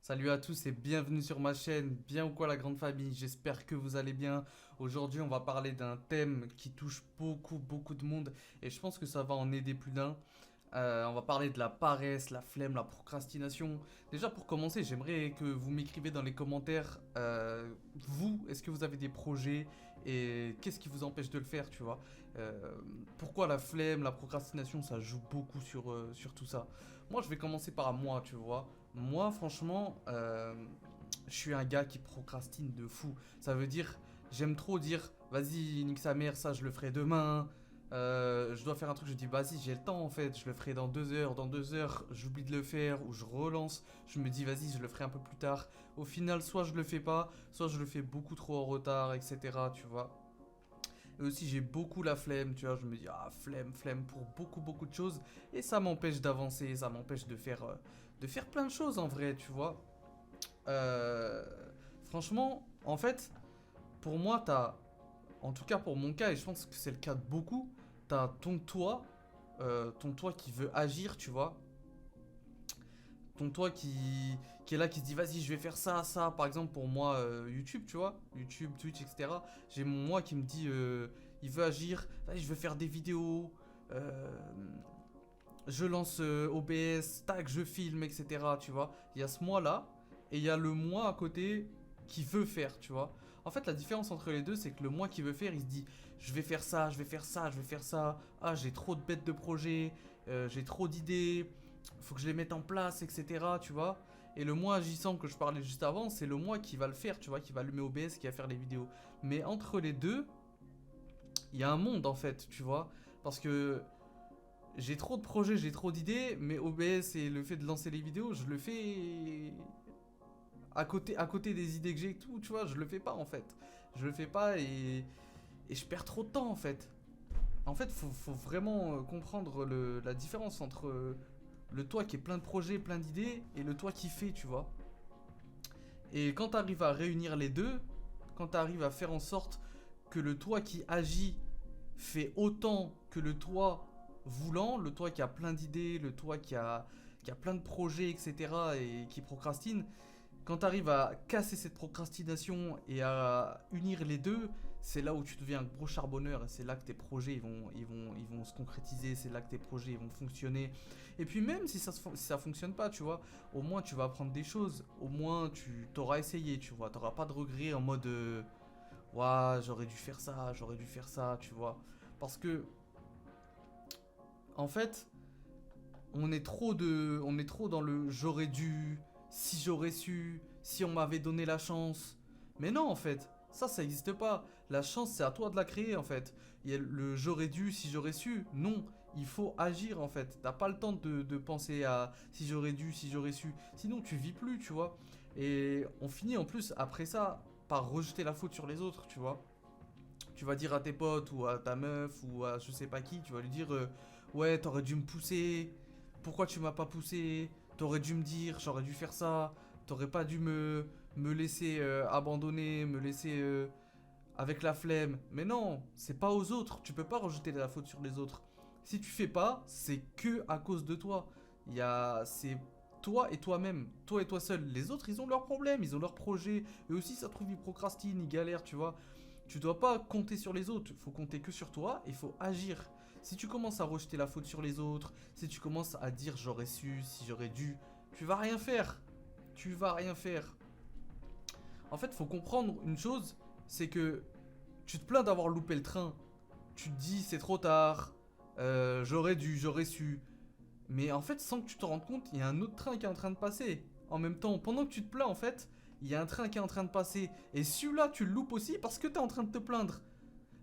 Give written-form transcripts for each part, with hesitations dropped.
Salut à tous et bienvenue sur ma chaîne, bien ou quoi la grande famille, j'espère que vous allez bien. Aujourd'hui on va parler d'un thème qui touche beaucoup de monde et je pense que ça va en aider plus d'un. On va parler de la paresse, la flemme, la procrastination. Déjà pour commencer, j'aimerais que vous m'écrivez dans les commentaires, vous, est-ce que vous avez des projets et qu'est-ce qui vous empêche de le faire, tu vois. Pourquoi la flemme, la procrastination, ça joue beaucoup sur tout ça. Moi je vais commencer par moi, tu vois. Moi franchement, je suis un gars qui procrastine de fou. Ça veut dire, j'aime trop dire, vas-y, nique sa mère, ça je le ferai demain. Je dois faire un truc, je dis vas-y j'ai le temps en fait, je le ferai dans 2 heures, j'oublie de le faire ou je relance, je me dis vas-y je le ferai un peu plus tard. Au final soit je le fais pas, soit je le fais beaucoup trop en retard, etc. Tu vois. Et aussi j'ai beaucoup la flemme, tu vois, je me dis ah flemme pour beaucoup de choses et ça m'empêche d'avancer, ça m'empêche de faire plein de choses en vrai, tu vois. Euh, Franchement, en fait, pour moi t'as en tout cas pour mon cas, et je pense que c'est le cas de beaucoup, t'as ton toi qui veut agir, tu vois. Ton toi qui est là, qui se dit vas-y, je vais faire ça, ça. Par exemple, pour moi, YouTube, tu vois. YouTube, Twitch, etc. J'ai mon moi qui me dit il veut agir, vas-y, je veux faire des vidéos. euh, je lance OBS, tac, je filme, etc. Tu vois. Il y a ce moi-là, et il y a le moi à côté qui veut faire, tu vois. En fait, la différence entre les deux, c'est que le moi qui veut faire, il se dit je vais faire ça, je vais faire ça, je vais faire ça. Ah, j'ai trop de bêtes de projets, j'ai trop d'idées, faut que je les mette en place, etc. Tu vois. Et le moi agissant que je parlais juste avant, c'est le moi qui va le faire, tu vois, qui va allumer OBS, qui va faire les vidéos. Mais entre les deux, il y a un monde en fait, tu vois. Parce que j'ai trop de projets, j'ai trop d'idées, mais OBS et le fait de lancer les vidéos, je le fais à côté des idées que j'ai et tout, tu vois, je le fais pas en fait. Je le fais pas et je perds trop de temps en fait. En fait, faut vraiment comprendre la différence entre le toi qui est plein de projets, plein d'idées, et le toi qui fait, tu vois. Et quand tu arrives à réunir les deux, quand tu arrives à faire en sorte que le toi qui agit fait autant que le toi voulant, le toi qui a plein d'idées, le toi qui a plein de projets, etc., et qui procrastine, quand tu arrives à casser cette procrastination et à unir les deux, c'est là où tu deviens un gros charbonneur. Et c'est là que tes projets ils vont se concrétiser. C'est là que tes projets ils vont fonctionner. Et puis même si ça fonctionne pas, tu vois, au moins tu vas apprendre des choses. Au moins tu t'auras essayé, tu vois. T'auras pas de regrets en mode ouah, j'aurais dû faire ça, tu vois. Parce que en fait, on est trop dans le j'aurais dû, si j'aurais su, si on m'avait donné la chance. Mais non, en fait, ça n'existe pas. La chance, c'est à toi de la créer, en fait. Il y a le j'aurais dû, si j'aurais su. Non, il faut agir, en fait. T'as pas le temps de penser à si j'aurais dû, si j'aurais su. Sinon, tu vis plus, tu vois. Et on finit en plus, après ça, par rejeter la faute sur les autres, tu vois. Tu vas dire à tes potes ou à ta meuf ou à je sais pas qui, tu vas lui dire ouais, t'aurais dû me pousser, pourquoi tu m'as pas poussé, t'aurais dû me dire, j'aurais dû faire ça, t'aurais pas dû me laisser abandonner, me laisser avec la flemme. Mais non, c'est pas aux autres, tu peux pas rejeter la faute sur les autres. Si tu fais pas, c'est que à cause de toi. C'est toi et toi-même, toi et toi seul. Les autres, ils ont leurs problèmes, ils ont leurs projets. Eux aussi, ça se trouve, ils procrastinent, ils galèrent, tu vois. Tu dois pas compter sur les autres, il faut compter que sur toi et il faut agir. Si tu commences à rejeter la faute sur les autres, si tu commences à dire j'aurais su, si j'aurais dû, tu vas rien faire. Tu vas rien faire. En fait, faut comprendre une chose, c'est que tu te plains d'avoir loupé le train. Tu te dis c'est trop tard, j'aurais dû, j'aurais su. Mais en fait, sans que tu te rendes compte, il y a un autre train qui est en train de passer. En même temps, pendant que tu te plains, en fait, il y a un train qui est en train de passer. Et celui-là, tu le loupes aussi parce que tu es en train de te plaindre.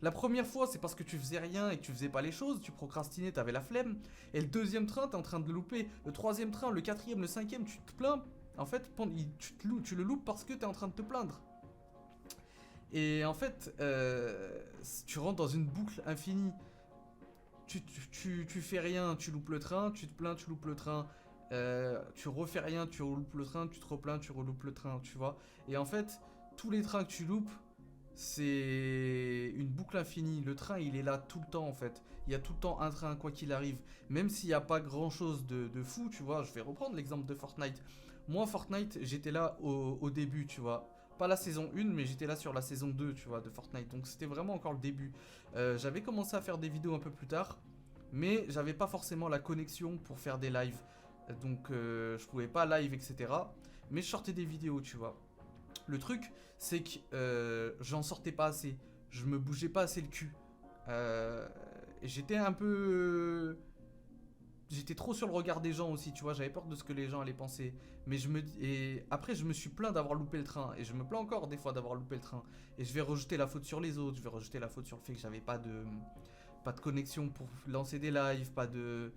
La première fois, c'est parce que tu faisais rien et que tu faisais pas les choses, tu procrastinais, t'avais la flemme. Et le deuxième train, t'es en train de le louper. Le troisième train, le quatrième, le cinquième, tu te plains. En fait, tu le loupes parce que t'es en train de te plaindre. Et en fait, tu rentres dans une boucle infinie. Tu fais rien, tu loupes le train, tu te plains, tu loupes le train. Tu refais rien, tu reloupes le train, tu te replains, tu reloupes le train, tu vois. Et en fait, tous les trains que tu loupes, c'est une boucle infinie. Le train, il est là tout le temps en fait. Il y a tout le temps un train, quoi qu'il arrive. Même s'il n'y a pas grand chose de fou, tu vois. Je vais reprendre l'exemple de Fortnite. Moi, Fortnite, j'étais là au début, tu vois. Pas la saison 1, mais j'étais là sur la saison 2, tu vois, de Fortnite. Donc c'était vraiment encore le début. J'avais commencé à faire des vidéos un peu plus tard, mais j'avais pas forcément la connexion pour faire des lives. Donc je pouvais pas live, etc. Mais je sortais des vidéos, tu vois. Le truc, c'est que j'en sortais pas assez. Je me bougeais pas assez le cul. Et j'étais un peu. J'étais trop sur le regard des gens aussi, tu vois. J'avais peur de ce que les gens allaient penser. Mais je me et après, je me suis plaint d'avoir loupé le train. Et je me plains encore des fois d'avoir loupé le train. Et je vais rejeter la faute sur les autres. Je vais rejeter la faute sur le fait que j'avais pas de connexion pour lancer des lives, pas de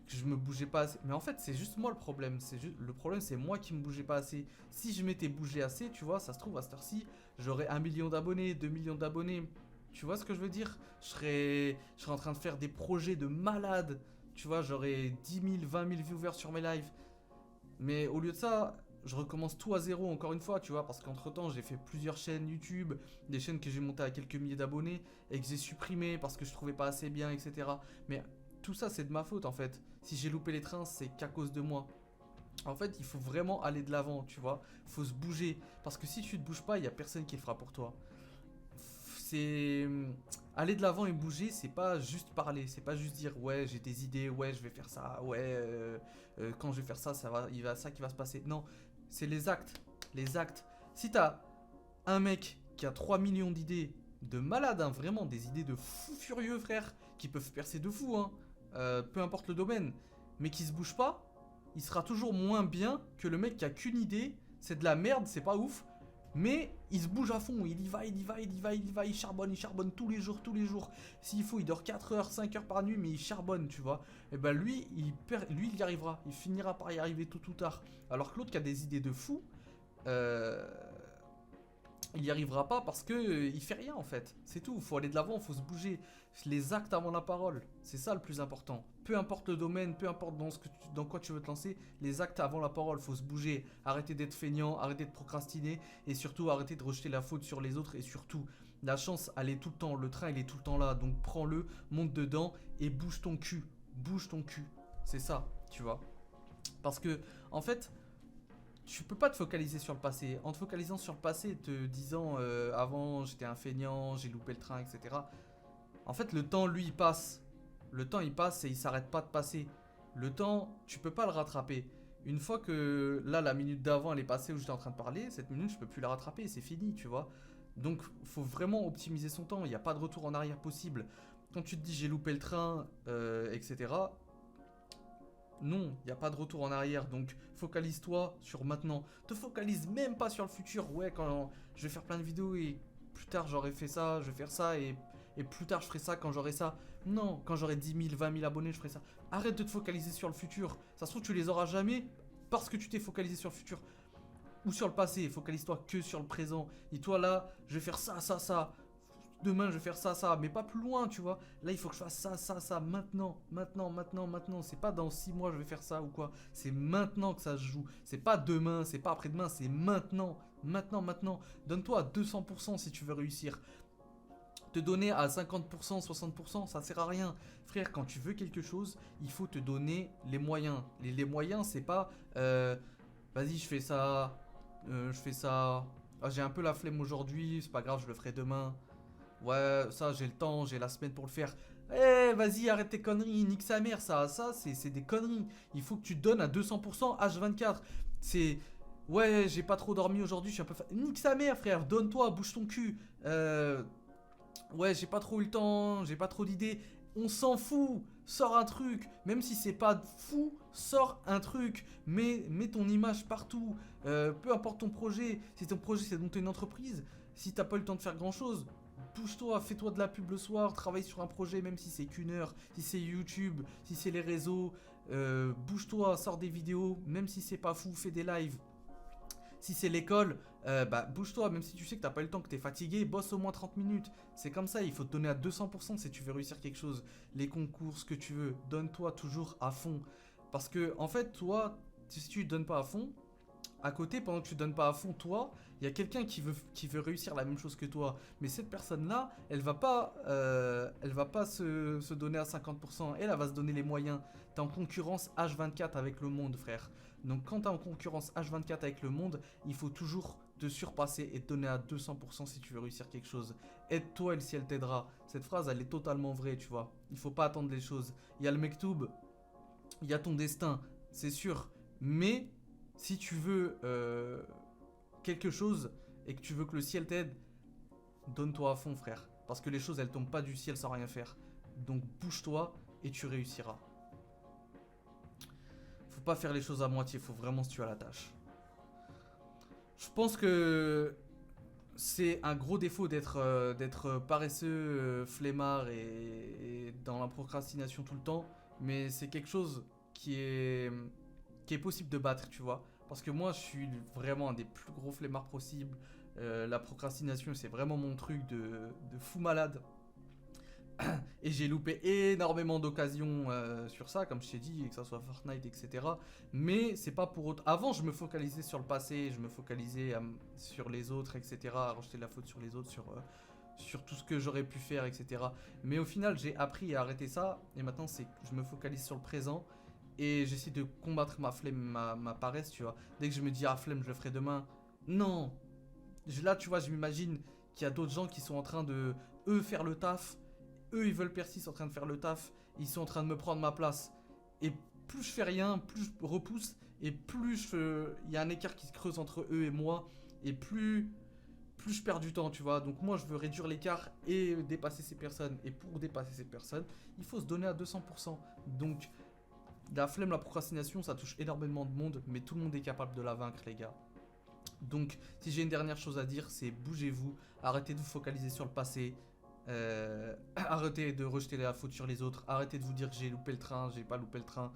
que je me bougeais pas assez. Mais en fait, c'est juste moi le problème. Le problème, c'est moi qui me bougeais pas assez. Si je m'étais bougé assez, tu vois, ça se trouve à cette heure-ci, j'aurais 1 million d'abonnés, 2 millions d'abonnés. Tu vois ce que je veux dire? Je serais en train de faire des projets de malade. Tu vois, j'aurais 10 000, 20 000 viewers sur mes lives. Mais au lieu de ça, je recommence tout à zéro encore une fois, tu vois, parce qu'entre temps, j'ai fait plusieurs chaînes YouTube, des chaînes que j'ai montées à quelques milliers d'abonnés et que j'ai supprimées parce que je trouvais pas assez bien, etc. Mais tout ça, c'est de ma faute en fait. Si j'ai loupé les trains, c'est qu'à cause de moi. En fait, il faut vraiment aller de l'avant, tu vois. Il faut se bouger. Parce que si tu te bouges pas, il y a personne qui le fera pour toi. C'est aller de l'avant et bouger, c'est pas juste parler, c'est pas juste dire ouais j'ai des idées, ouais je vais faire ça, ouais quand je vais faire ça, il va ça qui va se passer. Non, c'est les actes, les actes. Si t'as un mec qui a 3 millions d'idées de malade, hein, vraiment des idées de fou furieux frère, qui peuvent percer de fou, hein, peu importe le domaine, mais qui se bouge pas, il sera toujours moins bien que le mec qui a qu'une idée, c'est de la merde, c'est pas ouf, mais il se bouge à fond, il y va, il y va, il y va, il y va, il charbonne tous les jours, tous les jours. S'il faut, il dort 4 heures, 5 heures par nuit, mais il charbonne, tu vois. Et ben lui, lui, il y arrivera, il finira par y arriver tôt ou tard. Alors que l'autre qui a des idées de fou, euh, il n'y arrivera pas parce que il fait rien en fait. C'est tout, il faut aller de l'avant, il faut se bouger. Les actes avant la parole, c'est ça le plus important. Peu importe le domaine, peu importe dans quoi tu veux te lancer, les actes avant la parole, il faut se bouger. Arrêtez d'être feignant, arrêtez de procrastiner et surtout arrêtez de rejeter la faute sur les autres et surtout, la chance elle est tout le temps, le train il est tout le temps là, donc prends-le, monte dedans et bouge ton cul. Bouge ton cul. C'est ça, tu vois. Parce que en fait, tu peux pas te focaliser sur le passé. En te focalisant sur le passé, te disant avant j'étais un feignant, j'ai loupé le train, etc. En fait, le temps, lui, il passe. Le temps, il passe et il s'arrête pas de passer. Le temps, tu peux pas le rattraper. Une fois que là, la minute d'avant, elle est passée où j'étais en train de parler, cette minute, je peux plus la rattraper, c'est fini, tu vois. Donc, faut vraiment optimiser son temps. Il n'y a pas de retour en arrière possible. Quand tu te dis j'ai loupé le train, etc. Non, il n'y a pas de retour en arrière, donc focalise-toi sur maintenant. Te focalise même pas sur le futur. Ouais, quand je vais faire plein de vidéos et plus tard j'aurai fait ça, je vais faire ça et plus tard je ferai ça quand j'aurai ça. Non, quand j'aurai 10 000, 20 000 abonnés, je ferai ça. Arrête de te focaliser sur le futur. Ça se trouve, tu les auras jamais parce que tu t'es focalisé sur le futur ou sur le passé. Focalise-toi que sur le présent. Et toi là, je vais faire ça, ça, ça. Demain, je vais faire ça, ça, mais pas plus loin, tu vois. Là, il faut que je fasse ça, ça, ça, maintenant, maintenant, maintenant, maintenant. C'est pas dans 6 mois, je vais faire ça ou quoi. C'est maintenant que ça se joue. C'est pas demain, c'est pas après-demain, c'est maintenant, maintenant, maintenant. Donne-toi à 200% si tu veux réussir. Te donner à 50%, 60%, ça sert à rien. Frère, quand tu veux quelque chose, il faut te donner les moyens. Les moyens, c'est pas vas-y, je fais ça, je fais ça. Ah, j'ai un peu la flemme aujourd'hui, c'est pas grave, je le ferai demain. Ouais, ça, j'ai le temps, j'ai la semaine pour le faire. Eh, vas-y, arrête tes conneries, nique sa mère, ça c'est des conneries. Il faut que tu te donnes à 200% H24. C'est. Ouais, j'ai pas trop dormi aujourd'hui, je suis un peu. Nique sa mère, frère, donne-toi, bouge ton cul. Ouais, j'ai pas trop eu le temps, j'ai pas trop d'idées. On s'en fout, sors un truc. Même si c'est pas fou, sors un truc. Mets ton image partout. Peu importe ton projet. Si ton projet c'est de monter une entreprise, si t'as pas eu le temps de faire grand chose, bouge-toi, fais-toi de la pub le soir, travaille sur un projet même si c'est qu'une heure, si c'est YouTube, si c'est les réseaux, bouge-toi, sors des vidéos, même si c'est pas fou, fais des lives. Si c'est l'école, bah bouge-toi, même si tu sais que t'as pas eu le temps, que t'es fatigué, bosse au moins 30 minutes. C'est comme ça, il faut te donner à 200% si tu veux réussir quelque chose. Les concours, ce que tu veux, donne-toi toujours à fond. Parce que, en fait, toi, si tu te donnes pas à fond, à côté, pendant que tu donnes pas à fond, toi, il y a quelqu'un qui veut réussir la même chose que toi. Mais cette personne-là, elle va pas se donner à 50%. Elle va se donner les moyens. T'es en concurrence H24 avec le monde, frère. Donc quand t'es en concurrence H24 avec le monde, il faut toujours te surpasser et te donner à 200% si tu veux réussir quelque chose. Aide-toi et le ciel t'aidera. Cette phrase, elle est totalement vraie, tu vois. Il faut pas attendre les choses. Il y a le mektoub, il y a ton destin, c'est sûr. Mais si tu veux quelque chose et que tu veux que le ciel t'aide, donne-toi à fond, frère. Parce que les choses, elles tombent pas du ciel sans rien faire. Donc bouge-toi et tu réussiras. Faut pas faire les choses à moitié, faut vraiment se tuer à la tâche. Je pense que c'est un gros défaut d'être paresseux, flemmard et dans la procrastination tout le temps. Mais c'est quelque chose qui est possible de battre, tu vois. Parce que moi, je suis vraiment un des plus gros flemmards possibles. La procrastination, c'est vraiment mon truc de fou malade. Et j'ai loupé énormément d'occasions sur ça, comme je t'ai dit, que ce soit Fortnite, etc. Mais c'est pas pour autre. Avant, je me focalisais sur le passé, je me focalisais sur les autres, etc. À rejeter la faute sur les autres, sur tout ce que j'aurais pu faire, etc. Mais au final, j'ai appris à arrêter ça. Et maintenant, je me focalise sur le présent. Et j'essaie de combattre ma flemme, ma paresse, tu vois. Dès que je me dis, ah, flemme, je le ferai demain. Non. Là, tu vois, je m'imagine qu'il y a d'autres gens qui sont en train de, eux, faire le taf. Eux, ils veulent percer, ils sont en train de faire le taf. Ils sont en train de me prendre ma place. Et plus je fais rien, plus je repousse. Et il y a un écart qui se creuse entre eux et moi. Et plus je perds du temps, tu vois. Donc moi, je veux réduire l'écart et dépasser ces personnes. Et pour dépasser ces personnes, il faut se donner à 200%. Donc, la flemme, la procrastination, ça touche énormément de monde. Mais tout le monde est capable de la vaincre, les gars. Donc, si j'ai une dernière chose à dire, c'est bougez-vous. Arrêtez de vous focaliser sur le passé. Arrêtez de rejeter la faute sur les autres. Arrêtez de vous dire que j'ai loupé le train, j'ai pas loupé le train.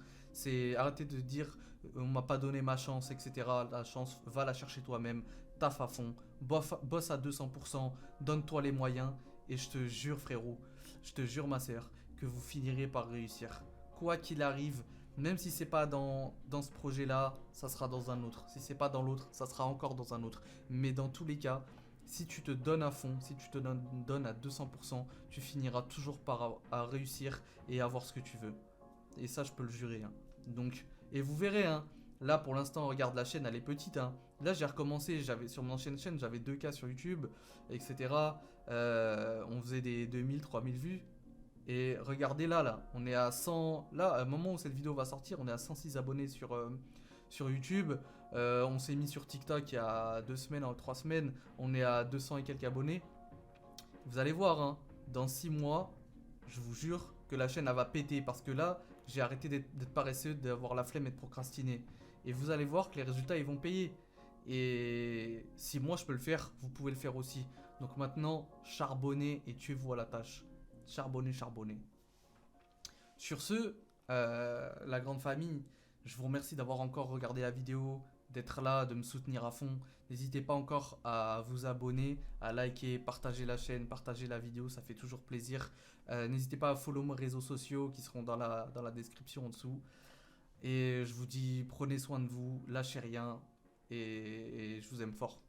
Arrêtez de dire on m'a pas donné ma chance, etc. La chance, va la chercher toi-même. Taffe à fond, bosse à 200%, donne-toi les moyens. Et je te jure, frérot, je te jure, ma soeur, que vous finirez par réussir. Quoi qu'il arrive, même si c'est pas dans ce projet-là, ça sera dans un autre. Si c'est pas dans l'autre, ça sera encore dans un autre. Mais dans tous les cas, si tu te donnes à fond, si tu te donnes à 200%, tu finiras toujours par à réussir et avoir ce que tu veux. Et ça, je peux le jurer, hein. Donc, et vous verrez, hein. Là, pour l'instant, regarde, la chaîne, elle est petite, hein. Là, j'ai recommencé, sur mon ancienne chaîne, j'avais 2K sur YouTube, etc. On faisait des 2000, 3000 vues. Et regardez là, on est à 100. Là, au moment où cette vidéo va sortir, on est à 106 abonnés sur YouTube. On s'est mis sur TikTok il y a 2 semaines, 3 semaines. On est à 200 et quelques abonnés. Vous allez voir, hein, dans 6 mois, je vous jure que la chaîne elle va péter. Parce que là, j'ai arrêté d'être paresseux, d'avoir la flemme et de procrastiner. Et vous allez voir que les résultats, ils vont payer. Et si moi je peux le faire, vous pouvez le faire aussi. Donc maintenant, charbonnez et tuez-vous à la tâche. Charbonnez, charbonnez. Sur ce, la grande famille, je vous remercie d'avoir encore regardé la vidéo, d'être là, de me soutenir à fond. N'hésitez pas encore à vous abonner, à liker, partager la chaîne, partager la vidéo, ça fait toujours plaisir. N'hésitez pas à follow mes réseaux sociaux qui seront dans la description en dessous. Et je vous dis, prenez soin de vous, lâchez rien et je vous aime fort.